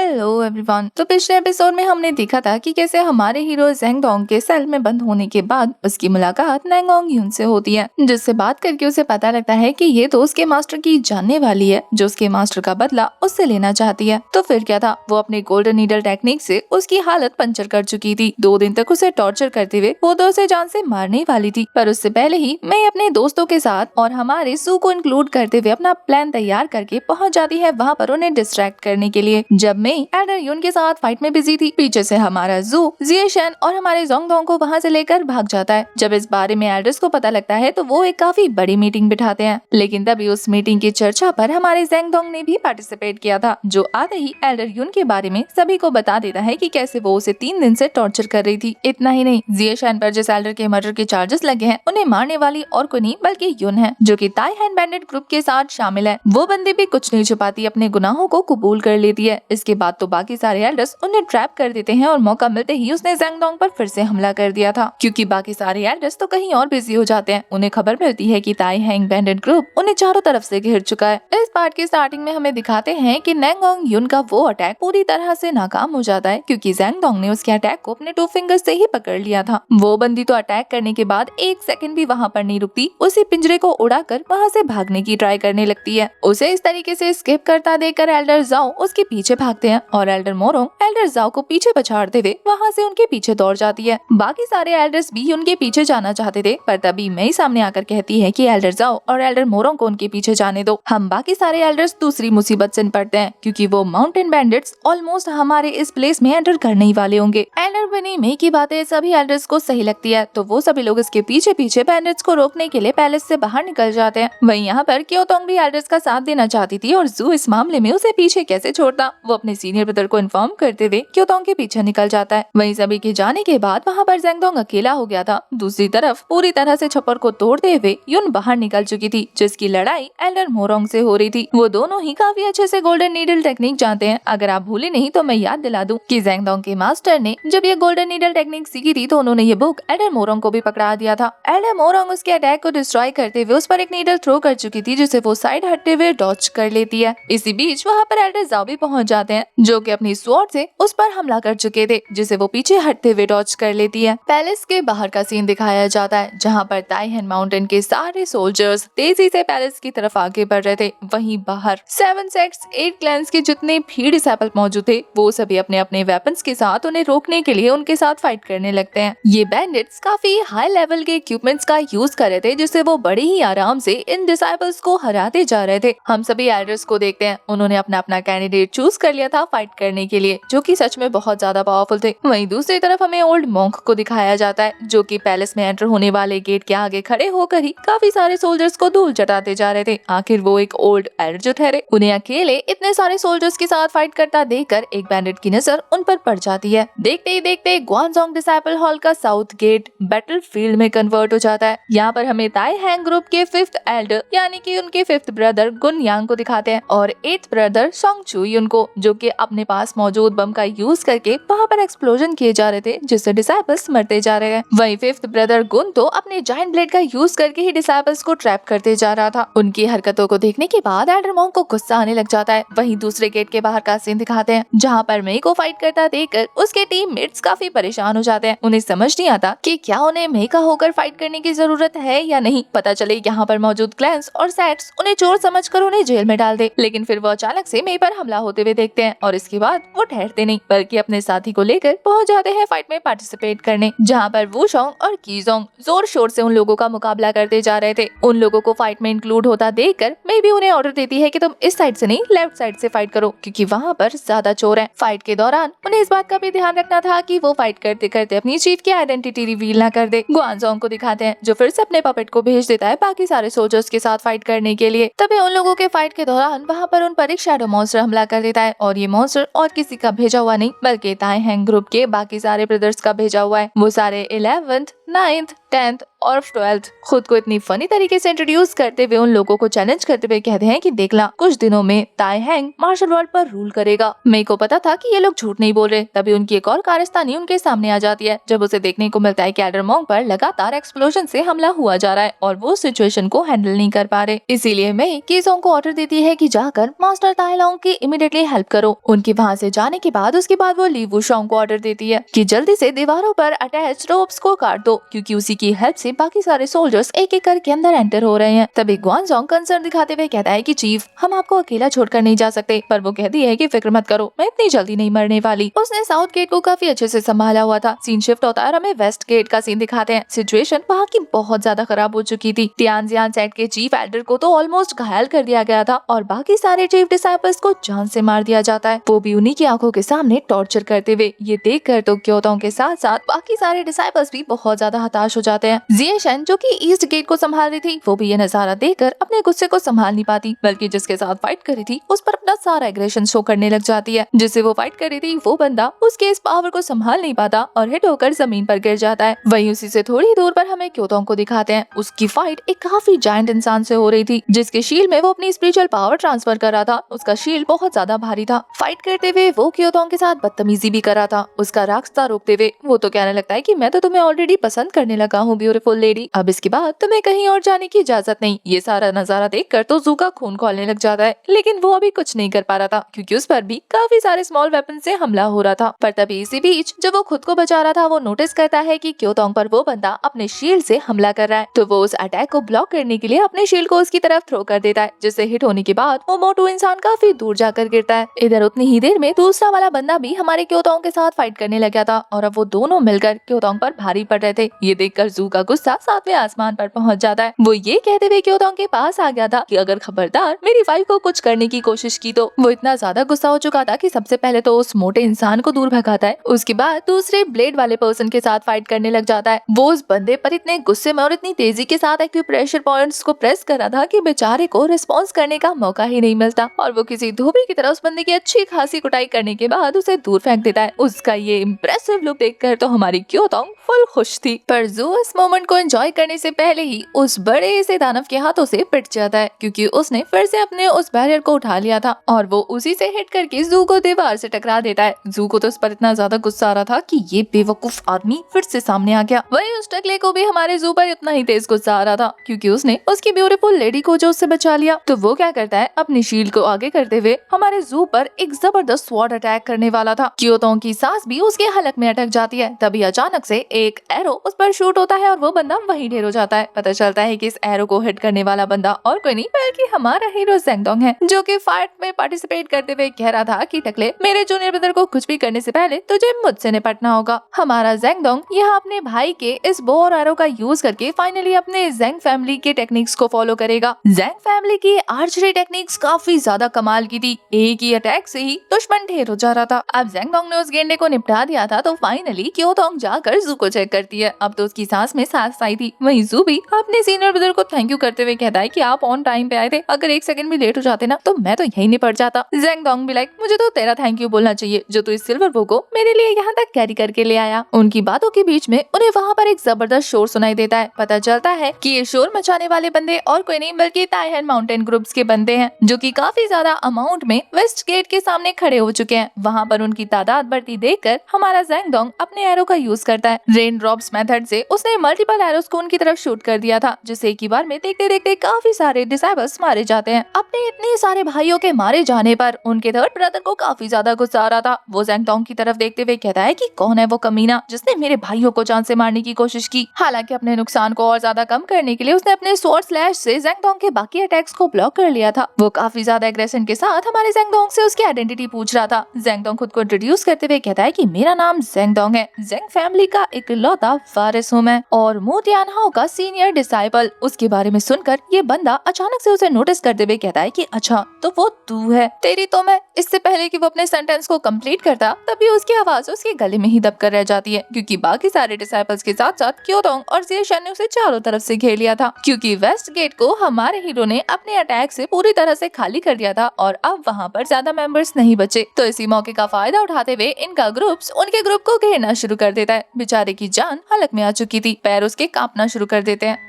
Hello everyone. तो पिछले episode में हमने देखा था कि कैसे हमारे हीरो ज़ेंग डोंग के सेल में बंद होने के बाद उसकी मुलाकात नैंगोंग यून से होती है, जिससे बात करके उसे पता लगता है कि ये तो उसके मास्टर की जानने वाली है जो उसके मास्टर का बदला उससे लेना चाहती है। तो फिर क्या था, वो अपने गोल्डन नीडल टेक्निक से उसकी हालत पंचर कर चुकी थी। 2 दिन तक उसे टॉर्चर करते हुए वो तो उसे जान से मारने वाली थी, पर उससे पहले ही मैं अपने दोस्तों के साथ और हमारे सू को इंक्लूड करते हुए अपना प्लान तैयार करके पहुंच जाती है वहाँ पर उन्हें डिस्ट्रैक्ट करने के लिए। जब मैं एल्डर यून के साथ फाइट में बिजी थी, पीछे से हमारा जू, जिएशन और हमारे ज़ोंग डोंग को वहाँ से लेकर भाग जाता है। जब इस बारे में एल्डर्स को पता लगता है तो वो एक काफी बड़ी मीटिंग बिठाते हैं, लेकिन तभी उस मीटिंग की चर्चा पर हमारे ज़ेंग डोंग ने भी पार्टिसिपेट किया था, जो आते ही एल्डर यून के बारे में सभी को बता देता है कि कैसे वो उसे 3 दिन से टॉर्चर कर रही थी। इतना ही नहीं, जिएशन पर जिस एल्डर के मर्डर के चार्जेस लगे हैं उन्हें मारने वाली और कोई नहीं बल्कि यून है, जो कि ताई हैंड बैंडेड ग्रुप के साथ शामिल है। वो बंदी भी कुछ नहीं छुपाती, अपने गुनाहों को कबूल कर लेती है। इसके बाद तो बाकी सारे एल्डर्स उन्हें ट्रैप कर देते हैं और मौका मिलते ही उसने ज़ेंग डोंग पर फिर से हमला कर दिया था, क्योंकि बाकी सारे एल्डर्स तो कहीं और बिजी हो जाते हैं। उन्हें खबर मिलती है कि ताई हैंग बैंडेड ग्रुप उन्हें चारों तरफ से घेर चुका है। इस पार्ट की स्टार्टिंग में हमें दिखाते हैं कि नैंगोंग यून का वो अटैक पूरी तरह से नाकाम हो जाता है, क्योंकि ज़ेंग डोंग ने उसके अटैक को अपने 2 फिंगर्स से ही पकड़ लिया था। वो बंदी तो अटैक करने के बाद 1 सेकंड भी वहाँ पर नहीं रुकती, उसी पिंजरे को उड़ाकर वहाँ से भागने की ट्राई करने लगती है। उसे इस तरीके से स्किप करता देखकर एल्डर जाओ उसके पीछे भागते हैं और एल्डर मोरोंग एल्डर जाओ को पीछे पछाड़ते हुए वहाँ से उनके पीछे दौड़ जाती है। बाकी सारे एल्डर्स भी उनके पीछे जाना चाहते थे, पर तभी मई सामने आकर कहती है कि एल्डर जाओ और एल्डर मोरोंग को उनके पीछे जाने दो। हम बाकी सारे एल्डर्स दूसरी मुसीबत से निपटते हैं, क्योंकि वो माउंटेन बैंडिट्स ऑलमोस्ट हमारे इस प्लेस में एंटर करने ही वाले होंगे। एल्डर बनी मई की बातें सभी एल्डर्स को सही लगती है, तो वो सभी लोग इसके पीछे पीछे बैंडिट्स को रोकने के लिए पैलेस से बाहर निकल जाते हैं। वहीं यहाँ पर क्योतोंग भी एल्डर्स का साथ देना चाहती थी और जू इस मामले में उसे पीछे कैसे छोड़ता। वो अपने सीनियर ब्रदर को इन्फॉर्म करते हुए क्योतोंग के पीछे निकल जाता है। वहीं सभी के जाने के बाद वहाँ पर ज़ेंग डोंग अकेला हो गया था। दूसरी तरफ पूरी तरह से छप्पर को तोड़ते हुए यून बाहर निकल चुकी थी, जिसकी लड़ाई एल्डर मोरोंग से हो रही थी। वो दोनों ही काफी अच्छे से गोल्डन नीडल टेक्निक जानते हैं। अगर आप भूले नहीं तो मैं याद दिला दूं कि ज़ेंग डोंग के मास्टर ने जब ये गोल्डन नीडल टेक्निक सीखी थी तो उन्होंने ये बुक एल्डर मोरोंग को भी पकड़ा दिया था। एल्डर मोरोंग उसके अटैक को डिस्ट्रॉय करते हुए उस पर एक नीडल थ्रो कर चुकी थी, जिसे वो साइड हटते हुए डॉच कर लेती है। इसी बीच वहाँ पर एल्डर जाओ भी पहुँच जाते हैं, जो कि अपनी स्वॉर्ड से उस पर हमला कर चुके थे, जिसे वो पीछे हटते हुए डॉच कर लेती है। पैलेस के बाहर का सीन दिखाया जाता है, जहाँ पर ताई हैंड माउंटेन के सारे सोल्जर्स तेजी से पैलेस की तरफ आगे बढ़ रहे थे। वहीं बाहर 7 सेक्ट्स 8 क्लैंस के जितने भी डिसाइपल मौजूद थे, वो सभी अपने अपने वेपन्स के साथ उन्हें रोकने के लिए उनके साथ फाइट करने लगते हैं। ये बैंडिट्स काफी हाई लेवल के इक्विपमेंट्स का यूज कर रहे थे, जिससे वो बड़े ही आराम से इन डिसाइपल्स को हराते जा रहे थे। हम सभी एल्डर्स को देखते हैं, उन्होंने अपना अपना कैंडिडेट चूज कर लिया था फाइट करने के लिए, जो कि सच में बहुत ज्यादा पावरफुल थे। वहीं दूसरी तरफ हमें ओल्ड मॉन्क को दिखाया जाता है, जो कि पैलेस में एंटर होने वाले गेट के आगे खड़े होकर ही काफी सारे सोल्जर्स को धूल चटाते जा रहे थे। आखिर वो एक ओल्ड एल्डर जो ठहरे, उन्हें अकेले इतने सारे सोल्जर्स के साथ फाइट करता देखकर एक बैंडिट की नजर उन पर पड़ जाती है। देखते ही देखते ग्वानजोंग डिसाइपल हॉल का साउथ गेट बैटलफील्ड में कन्वर्ट हो जाता है। यहाँ पर हमें ताई हैंग ग्रुप के 5th एल्डर यानी कि उनके 5th ब्रदर गुन यांग को दिखाते हैं और 8th ब्रदर सोंग चुयुन को, जो कि अपने पास मौजूद बम का यूज करके वहाँ पर एक्सप्लोजन किए जा रहे थे, जिससे डिसाइपल्स मरते जा रहे हैं। वहीं 5th ब्रदर गुन तो अपने जायंट ब्लेड का यूज करके ही डिसाइपल्स को ट्रैप करते जा रहा था। उनकी हरकतों को देखने के बाद एल्डर मॉन्क को गुस्सा आने लग जाता है। वहीं दूसरे गेट के बाहर का सीन दिखाते हैं, जहाँ पर मई को फाइट करता देखकर उसके टीममेट्स काफी परेशान हो जाते हैं। उन्हें समझ नहीं आता कि क्या उन्हें मई का होकर फाइट करने की जरूरत है या नहीं। पता चले यहाँ पर मौजूद क्लैंस और सेट्स उन्हें चोर समझकर उन्हें जेल में डाल दे, लेकिन फिर वो अचानक से मई पर हमला होते हुए देखते हैं और इसके बाद वो ठहरते नहीं बल्कि अपने साथी को लेकर पहुंच जाते हैं फाइट में पार्टिसिपेट करने, जहाँ पर वूशोंग और कीजोंग जोर शोर से उन लोगों का मुकाबला करते जा रहे थे। उन लोगों को फाइट में इंक्लूड होता देखकर मैं भी उन्हें ऑर्डर देती है कि तुम इस साइड से नहीं लेफ्ट साइड से फाइट करो, क्योंकि वहाँ पर ज्यादा चोर हैं। फाइट के दौरान उन्हें इस बात का भी ध्यान रखना था कि वो फाइट करते करते अपनी चीफ की आइडेंटिटी रिवील ना कर दे। ग्वानजोंग को दिखाते हैं, जो फिर से अपने पपेट को भेज देता है बाकी सारे सोल्जर्स के साथ फाइट करने के लिए। तभी उन लोगों के फाइट के दौरान वहाँ पर उन पर एक शैडो मॉन्स्टर हमला कर देता है और ये मॉन्स्टर और किसी का भेजा हुआ नहीं बल्कि ताई हैंग ग्रुप के बाकी सारे ब्रदर्स का भेजा हुआ है। वो सारे 11th 9th 10th और 12th खुद को इतनी फनी तरीके से इंट्रोड्यूस करते हुए उन लोगों को चैलेंज करते हुए कहते हैं कि देखला कुछ दिनों में ताई हैंग मार्शल वर्ल्ड पर रूल करेगा। मई को पता था कि ये लोग झूठ नहीं बोल रहे, तभी उनकी एक और कारस्तानी उनके सामने आ जाती है जब उसे देखने को मिलता है कि एल्डर मॉन्ग पर लगातार एक्सप्लोजन से हमला हुआ जा रहा है और वो सिचुएशन को हैंडल नहीं कर पा रहे। इसीलिए मई कीसोंग को ऑर्डर देती है कि जाकर मास्टर ताई लॉन्ग की इमीडिएटली हेल्प करो। उनके वहाँ से जाने के बाद उसके बाद वो ली वुशोंग को ऑर्डर देती है कि जल्दी से दीवारों पर अटैच रोप्स को काट दो, क्योंकि उसी की हेल्प से बाकी सारे सोल्जर्स एक एक करके अंदर एंटर हो रहे हैं। तभी ग्वानजोंग कंसर्न दिखाते हुए कहता है कि चीफ हम आपको अकेला छोड़कर नहीं जा सकते, पर वो कहती है कि फिक्र मत करो, मैं इतनी जल्दी नहीं मरने वाली। उसने साउथ गेट को काफी अच्छे से संभाला हुआ था। सीन शिफ्ट होता है और हमें वेस्ट गेट का सीन दिखाते हैं। सिचुएशन वहाँ की बहुत ज्यादा खराब हो चुकी थी। तियानजियान सेट के चीफ एल्डर को तो ऑलमोस्ट घायल कर दिया गया था और बाकी सारे चीफ डिसाइपल्स को जान से मार दिया जाता है, वो भी उन्हीं की आंखों के सामने टॉर्चर करते हुए। ये देखकर तो क्योतोंग के साथ साथ बाकी सारे डिसाइपल्स भी बहुत ज्यादा हताश हो जाते हैं। जिएशन जो कि ईस्ट गेट को संभाल रही थी, वो भी ये नजारा देखकर अपने गुस्से को संभाल नहीं पाती, बल्कि जिसके साथ फाइट कर रही थी उस पर अपना सारा एग्रेशन शो करने लग जाती है। जिससे वो फाइट कर रही थी वो बंदा उसके इस पावर को संभाल नहीं पाता और हिट होकर जमीन पर गिर जाता है। वहीं उसी से थोड़ी दूर पर हमें क्योतोंग को दिखाते हैं। उसकी फाइट एक काफी जायंट इंसान से हो रही थी, जिसके शील्ड में वो अपनी स्पिरिचुअल पावर ट्रांसफर कर रहा था। उसका शील्ड बहुत ज्यादा भारी था। फाइट करते हुए वो क्योतोंग के साथ बदतमीजी भी कर रहा था, उसका रास्ता रोकते हुए। वो तो कहने लगता है कि मैं तो तुम्हें ऑलरेडी पसंद करने लगा हूँ ब्यूटीफुल लेडी, अब इसके बाद तुम्हें कहीं और जाने की इजाजत नहीं। ये सारा नजारा देखकर तो जू का खून खौलने लग जाता है, लेकिन वो अभी कुछ नहीं कर पा रहा था क्योंकि उस पर भी काफी सारे स्मॉल वेपन से हमला हो रहा था। पर तभी इसी बीच जब वो खुद को बचा रहा था, वो नोटिस करता है कि क्योतोंग पर वो बंदा अपने शील्ड से हमला कर रहा है। तो वो उस अटैक को ब्लॉक करने के लिए अपने शील्ड को उसकी तरफ थ्रो कर देता है, जिससे हिट होने के बाद वो मोटू इंसान काफी दूर जाकर गिरता है। इधर उतनी ही देर में दूसरा वाला बंदा भी हमारे क्योतोंग के साथ फाइट करने लग गया था और अब वो दोनों मिलकर क्योतोंग पर भारी पड़ रहे थे। ये देखकर जू का गुस्सा सातवें आसमान पर पहुंच जाता है। वो ये कहते हुए क्योतोंग के पास आ गया था कि अगर खबरदार मेरी वाइफ को कुछ करने की कोशिश की तो। वो इतना ज्यादा गुस्सा हो चुका था कि सबसे पहले तो उस मोटे इंसान को दूर भगाता है, उसके बाद दूसरे ब्लेड वाले पर्सन के साथ फाइट करने लग जाता है। वो उस बंदे पर इतने गुस्से में और इतनी तेजी के साथ एक्यूप्रेशर पॉइंट्स को प्रेस कर रहा था कि बेचारे को रिस्पॉन्स करने का मौका ही नहीं मिलता और वो किसी धोबी की तरह उस बंदे की अच्छी खासी कुटाई करने के बाद उसे दूर फेंक देता है। उसका ये इम्प्रेसिव लुक देखकर तो हमारी क्योतोंग फुल खुश थी, पर जू इस मोमेंट को एंजॉय करने से पहले ही उस बड़े से दानव के हाथों से पिट जाता है, क्योंकि उसने फिर से अपने उस बैरियर को उठा लिया था और वो उसी से हिट करके जू को दीवार से टकरा देता है। जू को तो इस पर इतना ज्यादा गुस्सा आ रहा था कि ये बेवकूफ आदमी फिर से सामने आ गया। वही उस टकले को भी हमारे जू पर इतना ही तेज गुस्सा आ रहा था, क्योंकि उसने उसकी ब्यूटीफुल लेडी को जो उससे बचा लिया। तो वो क्या करता है, अपनी शील्ड को आगे करते हुए हमारे जू पर एक जबरदस्त स्वॉर्ड अटैक करने वाला था। क्योतोंग की सांस भी उसके हलक में अटक जाती है। तभी अचानक से एक एरो उस पर शूट होता है और वो बंदा वहीं ढेर हो जाता है। पता चलता है कि इस एरो को हिट करने वाला बंदा और कोई नहीं बल्कि हमारा हीरो ज़ेंगडोंग है, जो कि फाइट में पार्टिसिपेट करते हुए कह रहा था कि टकले, मेरे जूनियर ब्रदर को कुछ भी करने से पहले तुझे मुझसे निपटना होगा। हमारा ज़ेंगडोंग यहाँ अपने भाई के इस बो और एरो का यूज करके फाइनली अपने ज़ेंग फैमिली के टेक्निक्स को फॉलो करेगा। ज़ेंग फैमिली की आर्चरी टेक्निक्स काफी ज्यादा कमाल की थी। एक ही अटैक से ही दुश्मन ढेर हो जा रहा था। अब ज़ेंगडोंग ने उस गेंडे को निपटा दिया था, तो फाइनली क्योतोंग जाकर जू को चेक करती है। अब तो उसकी सांस में सांस आई थी। वहीं जू भी अपने सीनियर ब्रदर को थैंक यू करते हुए कहता है कि आप ऑन टाइम पे आए थे, अगर एक सेकंड भी लेट हो जाते ना तो मैं तो यही निपट जाता। ज़ेंगडोंग भी लाइक, मुझे तो तेरा थैंक यू बोलना चाहिए जो तू इस सिल्वर बो को मेरे लिए यहाँ तक कैरी करके ले आया। उनकी बातों के बीच में उन्हें वहाँ पर एक जबरदस्त शोर सुनाई देता है। पता चलता है कि ये शोर मचाने वाले बंदे और कोई नहीं बल्कि ताइहेन माउंटेन ग्रुप्स के बंदे हैं, जो कि काफी ज्यादा अमाउंट में वेस्ट गेट के सामने खड़े हो चुके हैं। वहाँ पर उनकी तादाद बढ़ती देखकर हमारा ज़ेंगडोंग अपने एरो का यूज करता है। रेन ड्रॉप्स मेथड से उसने मल्टीपल एरोस को उनकी तरफ शूट कर दिया था, जिससे एक ही बार में देखते देखते काफी सारे डिसाइबल्स मारे जाते हैं। अपने इतने सारे भाइयों के मारे जाने पर उनके थर्ड ब्रदर को काफी ज्यादा गुस्सा आ रहा था। वो ज़ेंगडोंग की तरफ देखते हुए कहता है कि कौन है वो कमीना जिसने मेरे भाइयों को जान से मारने की कोशिश की। हालांकि अपने नुकसान को और ज्यादा कम करने के लिए उसने अपने स्वॉर्ड स्लैश से ज़ेंगडोंग के बाकी अटैक्स को ब्लॉक कर लिया था। वो काफी ज्यादा एग्रेशन के साथ हमारे ज़ेंगडोंग से उसकी आइडेंटिटी पूछ रहा था। ज़ेंगडोंग खुद को इंट्रोड्यूस करते हुए कहता है कि मेरा नाम ज़ेंगडोंग है, ज़ेंग फैमिली का इकलौता वारिस हूँ मैं और मू तियानहाओ का सीनियर डिसाइपल। उसके बारे में सुनकर ये बंदा अचानक से उसे नोटिस करते हुए कहता है कि अच्छा तो वो तू है। तेरी तो मैं। इससे पहले कि वो अपने सेंटेंस को कंप्लीट करता तभी उसकी आवाज उसके गले में ही दब कर रह जाती है, क्योंकि बाकी सारे डिसाइपल्स के साथ साथ क्योतोंग और जिएशन ने उसे चारों तरफ से घेर लिया था, क्योंकि वेस्ट गेट को हमारे हीरो ने अपने अटैक से पूरी तरह से खाली कर दिया था और अब वहाँ पर ज्यादा मेंबर्स नहीं बचे। तो इसी मौके का फायदा उठाते हुए इनका ग्रुप्स उनके ग्रुप को घेरना शुरू कर देता है। बेचारे की जान हलक में आ चुकी चुकी थी। पैर उसके कांपना शुरू कर देते हैं।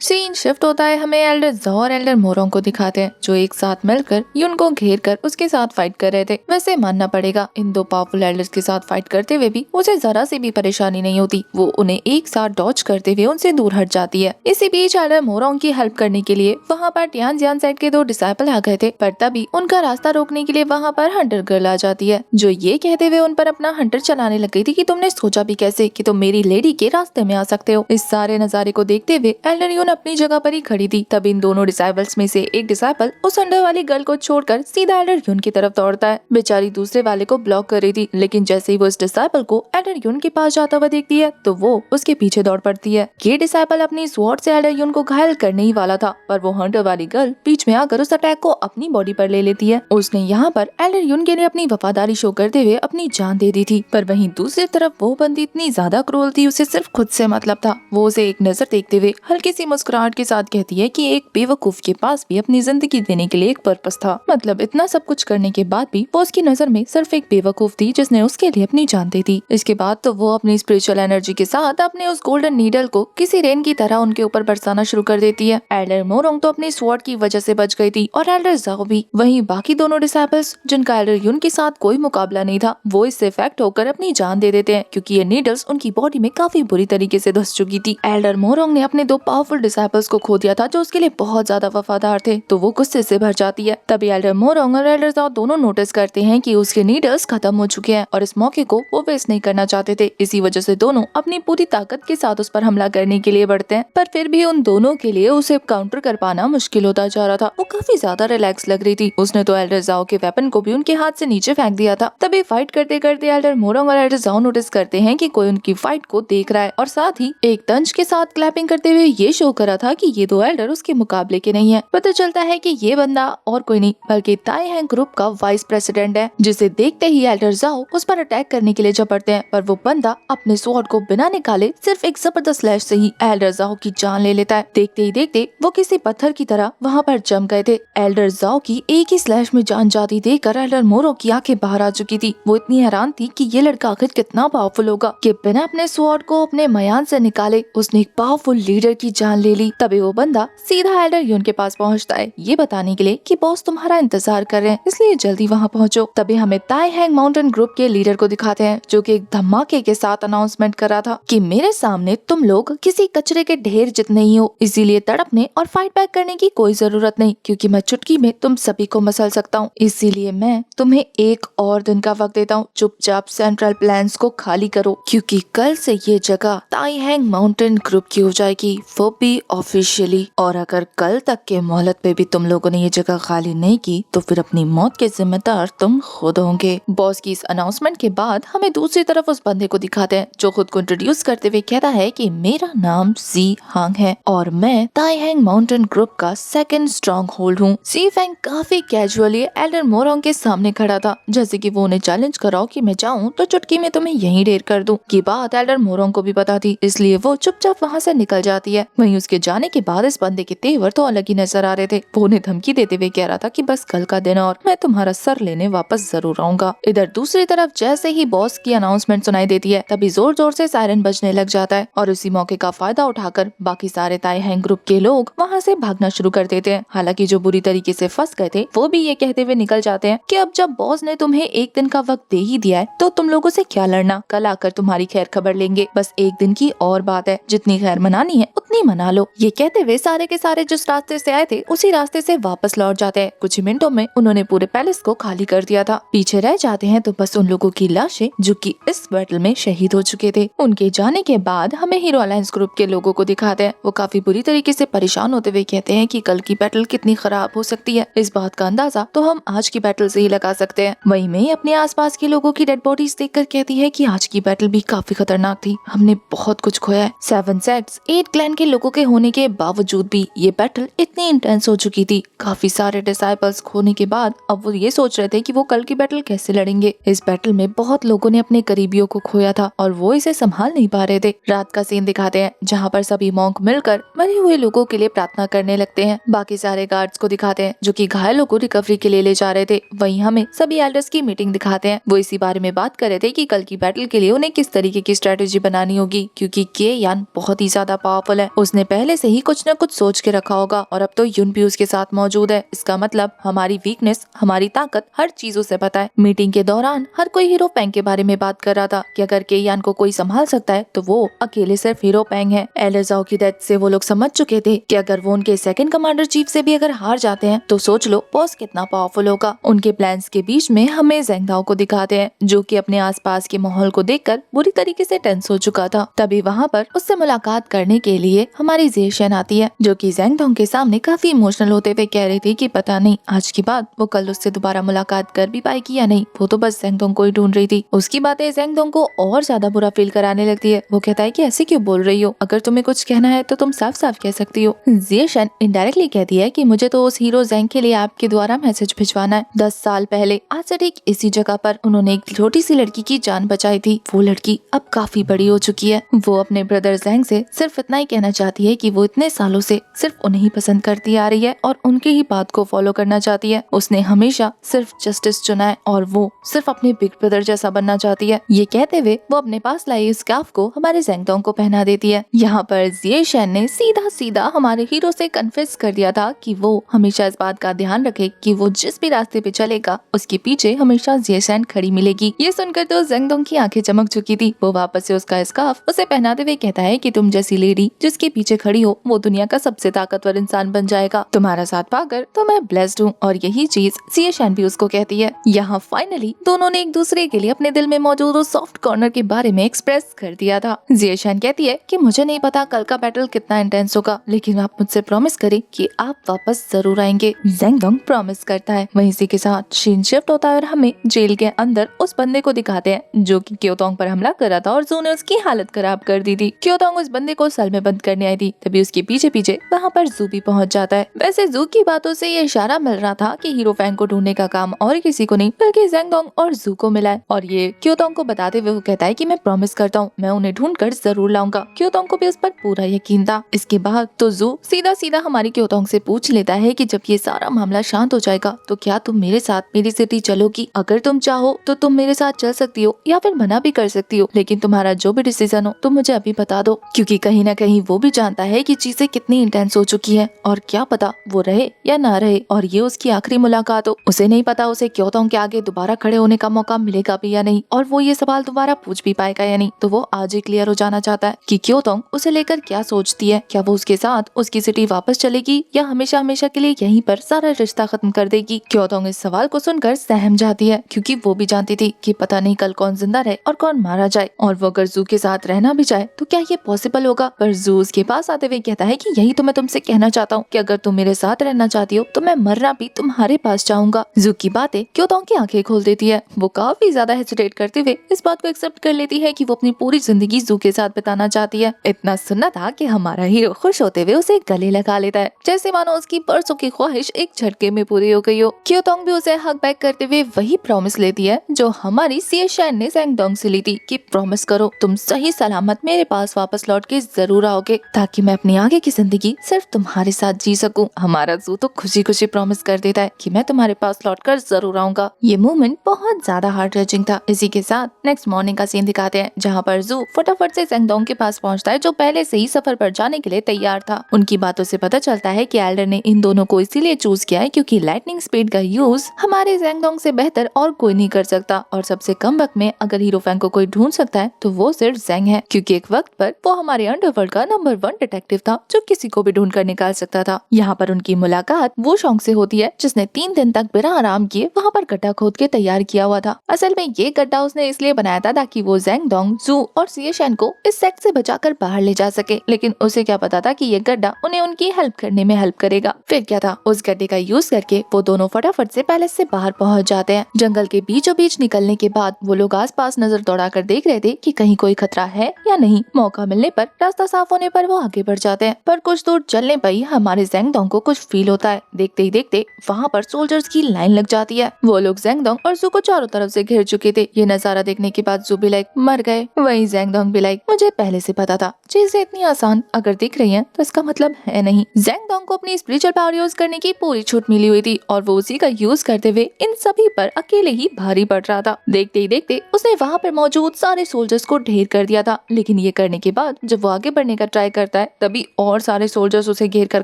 सीन शिफ्ट होता है, हमें एल्डर ज़ाओ और एल्डर मोरोंग को दिखाते हैं जो एक साथ मिलकर युन को घेर कर उसके साथ फाइट कर रहे थे। वैसे मानना पड़ेगा इन दो पावरफुल एल्डर्स के साथ फाइट करते हुए भी उसे जरा सी भी परेशानी नहीं होती। वो उन्हें एक साथ डॉज करते हुए उनसे दूर हट जाती है। इसी बीच एल्डर मोरोंग की हेल्प करने के लिए वहाँ पर टियानजियान साइड के 2 डिसाइपल आ गए थे, पर तभी उनका रास्ता रोकने के लिए वहाँ पर हंटर गर्ल आ जाती है जो ये कहते हुए उन पर अपना हंटर चलाने लग गई थी कि तुमने सोचा भी कैसे कि तुम मेरी लेडी के रास्ते में आ सकते हो। इस सारे नजारे को देखते हुए एल्डर अपनी जगह पर ही खड़ी थी। तब इन दोनों डिसाइपल्स में से एक डिसाइपल उस अंडर वाली गर्ल को छोड़कर सीधा एल्डर युन की तरफ दौड़ता है। बेचारी दूसरे वाले को ब्लॉक कर रही थी, लेकिन जैसे ही वो इस डिसाइपल को एल्डर युन के पास जाता हुआ देखती है तो वो उसके पीछे दौड़ पड़ती है। ये डिसाइपल अपनी स्वॉर्ड से एल्डर युन को घायल करने ही वाला था, पर वो हंटर वाली गर्ल बीच में आकर उस अटैक को अपनी बॉडी पर ले लेती है। उसने यहाँ पर एल्डर युन के लिए अपनी वफादारी शो करते हुए अपनी जान दे दी थी, पर वहीं दूसरी तरफ वो बंदी इतनी ज्यादा क्रूर थी, उसे सिर्फ खुद से मतलब था। वो उसे एक नजर देखते हुए हल्की सी मुस्कुराहट के साथ कहती है कि एक बेवकूफ के पास भी अपनी जिंदगी देने के लिए एक पर्पस था। मतलब इतना सब कुछ करने के बाद भी वो उसकी नजर में सिर्फ एक बेवकूफ थी जिसने उसके लिए अपनी जान दे दी। इसके बाद तो वो अपनी स्पिरिचुअल एनर्जी के साथ अपने उस गोल्डन नीडल को किसी रेन की तरह उनके ऊपर बरसाना शुरू कर देती है। एल्डर मोरोंग तो अपनी स्वॉर्ड की वजह से बच गई थी और एल्डर ज़ाओ भी। वहीं बाकी दोनों डिसाइपल्स जिनका एल्डर युन के साथ कोई मुकाबला नहीं था, वो इससे इफेक्ट होकर अपनी जान दे देते हैं क्योंकि ये नीडल्स उनकी बॉडी में काफी बुरी तरीके से धंस चुकी थी। एल्डर मोरोंग ने अपने 2 पावरफुल डिसाइपल्स को खो दिया था जो उसके लिए बहुत ज्यादा वफादार थे, तो वो गुस्से से भर जाती है। तभी एल्डर मोरोंग और एल्डर ज़ाओ दोनों नोटिस करते हैं कि उसके नीडल्स खत्म हो चुके हैं और इस मौके को वो वेस्ट नहीं करना चाहते थे। इसी वजह से दोनों अपनी पूरी ताकत के साथ उस पर हमला करने के लिए बढ़ते हैं, पर फिर भी उन दोनों के लिए उसे काउंटर कर पाना मुश्किल होता जा रहा था। वो काफी ज्यादा रिलैक्स लग रही थी। उसने तो एल्डर ज़ाओ के वेपन को भी उनके हाथ से नीचे फेंक दिया था। तभी फाइट करते करते एल्डर मोरोंग और एल्डर ज़ाओ नोटिस करते हैं कि कोई उनकी फाइट को देख रहा है और साथ ही एक तंज के साथ क्लैपिंग करते हुए ये शो करा था कि ये 2 एल्डर उसके मुकाबले के नहीं है। पता चलता है कि ये बंदा और कोई नहीं बल्कि ताई हैंग ग्रुप का वाइस प्रेसिडेंट है, जिसे देखते ही एल्डर ज़ाओ उस पर अटैक करने के लिए झपटते हैं, पर वो बंदा अपने स्वॉर्ड को बिना निकाले सिर्फ एक जबरदस्त स्लैश से ही एल्डर ज़ाओ की जान ले लेता है। देखते ही देखते वो किसी पत्थर की तरह वहाँ पर जम गए थे। एल्डर ज़ाओ की एक ही स्लैश में जान जाती देखकर एल्डर मोरो की आंखें बाहर आ चुकी थी। वो इतनी हैरान थी कि ये लड़का आखिर कितना पावरफुल होगा कि बिना अपने स्वॉर्ड को अपने मयान से निकाले उसने एक पावरफुल लीडर की जान ले ली। तभी वो बंदा सीधा एल्डर युन के पास पहुँचता है ये बताने के लिए कि बॉस तुम्हारा इंतजार कर रहे हैं, इसलिए जल्दी वहाँ पहुँचो। तभी हमें ताई हैंग माउंटेन ग्रुप के लीडर को दिखाते हैं जो कि एक धमाके के साथ अनाउंसमेंट कर रहा था कि मेरे सामने तुम लोग किसी कचरे के ढेर जितने ही हो, इसीलिए तड़पने और फाइट बैक करने की कोई जरूरत नहीं क्योंकि मैं चुटकी में तुम सभी को मसल सकता हूँ। इसीलिए मैं तुम्हें एक और दिन का वक्त देता हूँ, चुपचाप सेंट्रल प्लान्स को खाली करो क्योंकि कल से ये जगह ताई हैंग माउंटेन ग्रुप की हो जाएगी, वो भी ऑफिशियली। और अगर कल तक के मोहलत पे भी तुम लोगों ने ये जगह खाली नहीं की तो फिर अपनी मौत के जिम्मेदार तुम खुद होंगे। बॉस की इस अनाउंसमेंट के बाद हमें दूसरी तरफ उस बंदे को दिखाते हैं जो खुद को इंट्रोड्यूस करते हुए कहता है कि मेरा नाम सी हांग है और मैं ताई हैंग माउंटेन ग्रुप का सेकंड स्ट्रॉन्ग होल्ड हूँ। सी फैंग काफी कैजुअली एल्डर मोरोंग के सामने खड़ा था, जैसे कि वो उन्हें चैलेंज कराओ कि मैं चाहूँ तो चुटकी में तुम्हें यहीं ढेर कर दूं। ये बात एल्डर मोरोंग को भी पता थी, इसलिए वो चुपचाप वहाँ से निकल जाती है। वहीं उसके जाने के बाद इस बंदे के तेवर तो अलग ही नजर आ रहे थे। वो उन्हें धमकी देते हुए कह रहा था कि बस कल का दिन और मैं तुम्हारा सर लेने वापस जरूर आऊंगा। इधर दूसरी तरफ जैसे ही बॉस की अनाउंसमेंट सुनाई देती है तभी जोर जोर से सायरन बजने लग जाता है और उसी मौके का फायदा उठाकर बाकी सारे ताई हैंग ग्रुप के लोग वहाँ से भागना शुरू कर देते हैं। हालांकि जो बुरी तरीके से फंस गए थे वो भी ये कहते हुए निकल जाते हैं कि अब जब बॉस ने तुम्हें एक दिन का वक्त दे ही दिया है तो तुम लोगों से क्या लड़ना, कल आकर तुम्हारी खैर खबर लेंगे। बस एक दिन की और बात है, जितनी खैर मनानी है उतनी मना लो। ये कहते हुए सारे के सारे जिस रास्ते से आए थे उसी रास्ते से वापस लौट जाते हैं। कुछ ही मिनटों में उन्होंने पूरे पैलेस को खाली कर दिया था। पीछे रह जाते हैं तो बस उन लोगों की लाशें जो कि इस बैटल में शहीद हो चुके थे। उनके जाने के बाद हमें हीरो अलायंस ग्रुप के लोगों को दिखाते हैं। वो काफी बुरी तरीके से परेशान होते हुए कहते हैं कि कल की बैटल कितनी खराब हो सकती है। इस बात का अंदाजा तो हम आज की बैटल से ही लगा सकते हैं। वहीं में अपने आसपास के लोगों की डेड बॉडीज देखकर कहती है कि आज की बैटल भी काफी खतरनाक थी, हमने बहुत कुछ खोया है। 7 सेक्ट्स 8 क्लैन के लोगों के होने के बावजूद भी ये बैटल इतनी इंटेंस हो चुकी थी। काफी सारे डिसाइपल्स खोने के बाद अब वो ये सोच रहे थे कि वो कल की बैटल कैसे लड़ेंगे। इस बैटल में बहुत लोगों ने अपने करीबियों को खोया था और वो इसे संभाल नहीं पा रहे थे। रात का सीन दिखाते हैं जहाँ पर सभी मॉन्क मिलकर मरे हुए लोगों के लिए प्रार्थना करने लगते हैं। बाकी सारे गार्ड्स को दिखाते हैं जो कि घायलों को रिकवरी के लिए ले जा रहे थे। वहीं हमें सभी एल्डर्स की मीटिंग दिखाते हैं। वो इसी बारे में बात कर रहे थे कि कल की बैटल के लिए उन्हें किस तरीके की स्ट्रेटेजी बनानी होगी, क्योंकि के यान बहुत ही ज्यादा पावरफुल है। उसने पहले से ही कुछ न कुछ सोच के रखा होगा और अब तो युन भी उसके साथ मौजूद है। इसका मतलब हमारी वीकनेस, हमारी ताकत, हर चीज उसे पता है। मीटिंग के दौरान हर कोई हीरो पैंग के बारे में बात कर रहा था कि अगर के यान को कोई संभाल सकता है तो वो अकेले सिर्फ हीरो पैंग है। एल्डर ज़ाओ की डेथ से वो लोग समझ चुके थे कि अगर वो उनके सेकंड कमांडर चीफ से भी अगर हार जाते हैं तो सोच लो बॉस कितना पावरफुल होगा। उनके प्लान्स के बीच में हमें ज़ेंग दाओ को दिखाते हैं जो कि अपने आसपास के माहौल को देखकर बुरी तरीके से टेंस हो चुका था। तभी वहाँ पर उससे मुलाकात करने के लिए हमारी ज़े शेन आती है जो कि ज़ेंग दाओ के सामने काफी इमोशनल होते हुए कह रही थी कि पता नहीं आज के बाद वो कल उससे दोबारा मुलाकात कर भी पाएगी या नहीं, वो तो बस ज़ेंग दाओ को ही ढूंढ रही थी। उसकी बातें ज़ेंग दाओ को और ज्यादा बुरा फील कराने लगती है। वो कहता है कि ऐसे क्यों बोल रही हो, अगर तुम्हें कुछ कहना है तो तुम साफ साफ कह सकती हो। ज़े शेन इनडायरेक्टली कहती है कि मुझे तो उस हीरो ज़ेंग के लिए आपके द्वारा मैसेज भिजवाना है। 10 साल पहले आज से ठीक इसी जगह पर उन्होंने एक छोटी सी लड़की की जान बचाई थी। वो लड़की अब काफी बड़ी हो चुकी है। वो अपने ब्रदर ज़ेंग से सिर्फ इतना ही कहना चाहती है कि वो इतने सालों से सिर्फ उन्हें ही पसंद करती आ रही है और उनके ही बात को फॉलो करना चाहती है। उसने हमेशा सिर्फ जस्टिस चुना है और वो सिर्फ अपने बिग ब्रदर जैसा बनना चाहती है। ये कहते हुए वो अपने पास लाई स्कार्फ को हमारे ज़ेंग दाओ को पहना देती है। यहाँ पर ज़े शेन ने सीधा सीधा हमारे हीरो से कन्फेस कर दिया था कि वो हमेशा इस बात का ध्यान रखे कि वो जिस भी रास्ते पे चलेगा उसके पीछे हमेशा ज़े शेन खड़ी मिलेगी। ये सुनकर तो ज़ेंग दाओ की आंखें चमक चुकी थी। वो वापस से उसका स्कार्फ उसे पहनाते हुए कहता है कि तुम जैसी लेडी जिसके पीछे खड़ी हो वो दुनिया का सबसे ताकतवर इंसान बन जाएगा। तुम्हारा साथ पाकर तो मैं ब्लेस्ड हूँ। और यही चीज ज़े शेन भी उसको कहती है। यहाँ फाइनली दोनों ने एक दूसरे के लिए अपने दिल में मौजूद उस सॉफ्ट कॉर्नर के बारे में एक्सप्रेस कर दिया था। ज़े शेन कहती है कि मुझे नहीं पता कल का बैटल कितना इंटेंस होगा, लेकिन आप मुझसे प्रॉमिस करें कि आप वापस जरूर आएंगे। ज़ेंग दाओ प्रॉमिस करता है। वहीं इसी के साथ सीन शिफ्ट होता है और हमें जेल के अंदर उस बंदे को दिखाते हैं जो कि क्योतोंग पर हमला कर रहा था और ज़ू ने उसकी हालत खराब कर दी थी। क्योतोंग उस बंदे को सेल में बंद करने आई थी, तभी उसके पीछे पीछे वहाँ पर ज़ू भी पहुँच जाता है। वैसे ज़ू की बातों से ये इशारा मिल रहा था कि हीरो फैंग को ढूंढने का काम और किसी को नहीं बल्कि ज़ेंग दाओ और ज़ू को मिला है। और ये क्योतोंग को बताते हुए वो कहता है कि मैं प्रॉमिस करता हूँ मैं उन्हें ढूंढ कर जरूर लाऊंगा। क्योतोंग को भी उस पर पूरा यकीन था। इसके बाद तो ज़ू सीधा सीधा हमारी क्योतोंग से पूछ लेता है कि जब ये सारा मामला शांत हो जाएगा तो क्या तुम मेरे साथ मेरी सिटी चलोगी? अगर तुम चाहो तो तुम मेरे साथ चल सकती हो या फिर मना भी कर सकती हो, लेकिन तुम्हारा जो भी डिसीजन हो तुम मुझे अभी बता दो, क्योंकि कहीं ना कहीं वो भी जानता है कि चीजें कितनी इंटेंस हो चुकी है और क्या पता वो रहे या ना रहे और ये उसकी आखिरी मुलाकात हो। उसे नहीं पता उसे क्योतोंग के आगे दोबारा खड़े होने का मौका मिलेगा भी या नहीं और वो ये सवाल दोबारा पूछ भी पाएगा या नहीं। तो वो आज ही क्लियर हो जाना चाहता है कि क्योतोंग उसे लेकर क्या सोचती है। क्या वो उसके साथ उसकी सिटी वापस चलेगी या हमेशा हमेशा के लिए यहीं पर सारा रिश्ता खत्म कर देगी। क्योतोंग इस सवाल को सुनकर सहम जाती है क्योंकि वो भी जानती थी कि पता नहीं कल कौन जिंदा रहे और कौन मारा जाए और वो अगर ज़ू के साथ रहना भी चाहे तो क्या ये पॉसिबल होगा। पर ज़ू उसके पास आते हुए कहता है कि यही तो मैं तुमसे कहना चाहता हूँ कि अगर तुम मेरे साथ रहना चाहती हो तो मैं मरना भी तुम्हारे पास चाहूंगा। ज़ू की बातें क्योतोंग की आंखें खोल देती है। वो काफी ज्यादा हेसिटेट करते हुए इस बात को एक्सेप्ट कर लेती है कि वो अपनी पूरी जिंदगी ज़ू के साथ बिताना चाहती है। इतना सुनना था कि हमारा हीरो खुश होते हुए उसे गले लगा लेता है जैसे मानो उसकी बरसों की ख्वाहिश एक झटके में पूरी हो गई हो। क्योतोंग भी उसे हक बैक करते हुए वही प्रॉमिस लेती है जो हमारी ज़े शेन ने ज़ेंग दाओ से ली थी कि प्रॉमिस करो तुम सही सलामत मेरे पास वापस लौट के जरूर आओगे ताकि मैं अपनी आगे की जिंदगी सिर्फ तुम्हारे साथ जी सकूं। हमारा ज़ू तो खुशी खुशी प्रॉमिस कर देता है कि मैं तुम्हारे पास लौटकर जरूर आऊंगा। ये मोमेंट बहुत ज्यादा हार्ट टचिंग था। इसी के साथ नेक्स्ट मॉर्निंग का सीन दिखाते हैं जहाँ पर ज़ू फटाफट से ज़ेंग दाओ के पास पहुँचता है जो पहले से ही सफर पर जाने के लिए तैयार था। उनकी बातों से पता चलता है कि एल्डर ने इन दोनों को इसीलिए चूज किया है क्योंकि लाइटनिंग स्पीड का यूज हमारे ज़ेंग दाओ से बेहतर और कोई नहीं कर सकता और सबसे कम वक्त में अगर हीरो फैंग को कोई ढूंढ सकता है तो वो सिर्फ ज़ेंग है क्योंकि एक वक्त पर वो हमारे अंडरवर्ल्ड का नंबर 1 डिटेक्टिव था जो किसी को भी ढूंढ कर निकाल सकता था। यहाँ पर उनकी मुलाकात वो शौक से होती है जिसने 3 दिन तक बिना आराम किए वहाँ पर गड्ढा खोद के तैयार किया हुआ था। असल में ये गड्ढा उसने इसलिए बनाया था ताकि वो ज़ेंग दाओ, ज़ू और ज़े शेन को इस सेट से बचाकर बाहर ले जा सके, लेकिन उसे क्या पता था कि ये गड्ढा उन्हें उनकी हेल्प करने में हेल्प करेगा। फिर क्या था, उस गड्ढे का यूज करके वो दोनों फटाफट से पैलेस से बाहर पहुँच जाते हैं। जंगल के बीचों बीच निकलने के बाद वो लोग आस पास नजर दौड़ा कर देख रहे थे कि कहीं कोई खतरा है या नहीं। मौका मिलने पर, रास्ता साफ होने पर वो आगे बढ़ जाते हैं, पर कुछ दूर चलने पर ही हमारे ज़ेंगडोंग को कुछ फील होता है। देखते ही देखते वहाँ पर सोल्जर्स की लाइन लग जाती है। वो लोग ज़ेंगडोंग और जू को चारों तरफ से घेर चुके थे। ये नजारा देखने के बाद जू भी लाइक मर गए। वही ज़ेंगडोंग भी लाइक मुझे पहले से पता था, चीजें इतनी आसान अगर दिख रही हैं तो इसका मतलब है नहीं। ज़ेंगडोंग को अपनी स्पिरिचुअल पावर यूज करने की पूरी छूट मिली हुई थी और वो उसी का यूज करते हुए इन सभी पर अकेले ही भारी पड़ रहा था। देखते ही देखते उसने वहाँ पर मौजूद सारे सोल्जर्स को ढेर कर दिया था, लेकिन ये करने के बाद जब वो आगे बढ़ने का ट्राई करता है तभी और सारे सोल्जर्स उसे घेर कर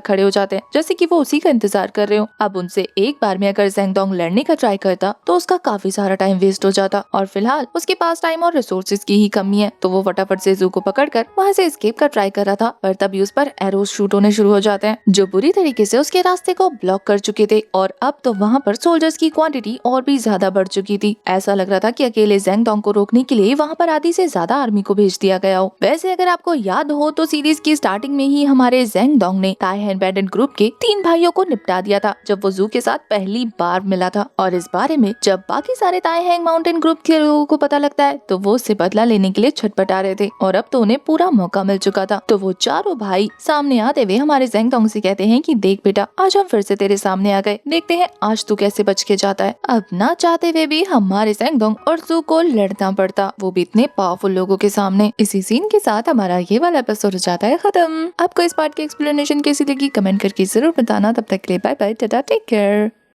खड़े हो जाते हैं, जैसे कि वो उसी का इंतजार कर रहे हो। अब उनसे एक बार में अगर ज़ेंगडोंग लड़ने का ट्राई करता तो उसका काफी सारा टाइम वेस्ट हो जाता और फिलहाल उसके पास टाइम और रिसोर्सेज की ही कमी है, तो वो फटाफट से जू को पकड़कर वहाँ से एस्केप का ट्राई कर रहा था। पर तभी उस पर एरोज शूट होने शुरू हो जाते हैं जो बुरी तरीके से उसके रास्ते को ब्लॉक कर चुके थे और अब तो वहाँ पर सोल्जर्स की क्वांटिटी और भी ज्यादा बढ़ चुकी थी। ऐसा लग रहा था कि अकेले ज़ेंगडोंग को रोकने के लिए वहाँ पर आधी से ज्यादा आर्मी को भेज दिया गया हो। वैसे अगर आपको याद हो तो सीरीज की स्टार्टिंग में ही हमारे ज़ेंगडोंग ने ताइहेन बैंडेड ग्रुप के 3 भाइयों को निपटा दिया था जब वो जू के साथ पहली बार मिला था। और इस बारे में जब बाकी सारे ताइहेंग माउंटेन ग्रुप के लोगों को पता लगता है तो वो उससे बदला लेने के लिए छटपटा रहे थे और अब तो उन्हें पूरा मौका मिल चुका था। तो वो चारों भाई सामने आते हुए हमारे ज़ेंगडोंग से कहते हैं कि देख बेटा, आज हम फिर से तेरे सामने आ गए, देखते हैं आज तू कैसे बच के जाता है। अब ना चाहते हुए भी हमारे ज़ेंगडोंग और जू को लड़ना पड़ता, वो भी इतने पावरफुल लोगों के सामने। इसी सीन के साथ हमारा ये वाला एपिसोड हो जाता है खत्म। आपको इस पार्ट की एक्सप्लेनेशन कैसी लगी कमेंट करके जरूर बताना। तब तक के लिए bye bye, tata, take care.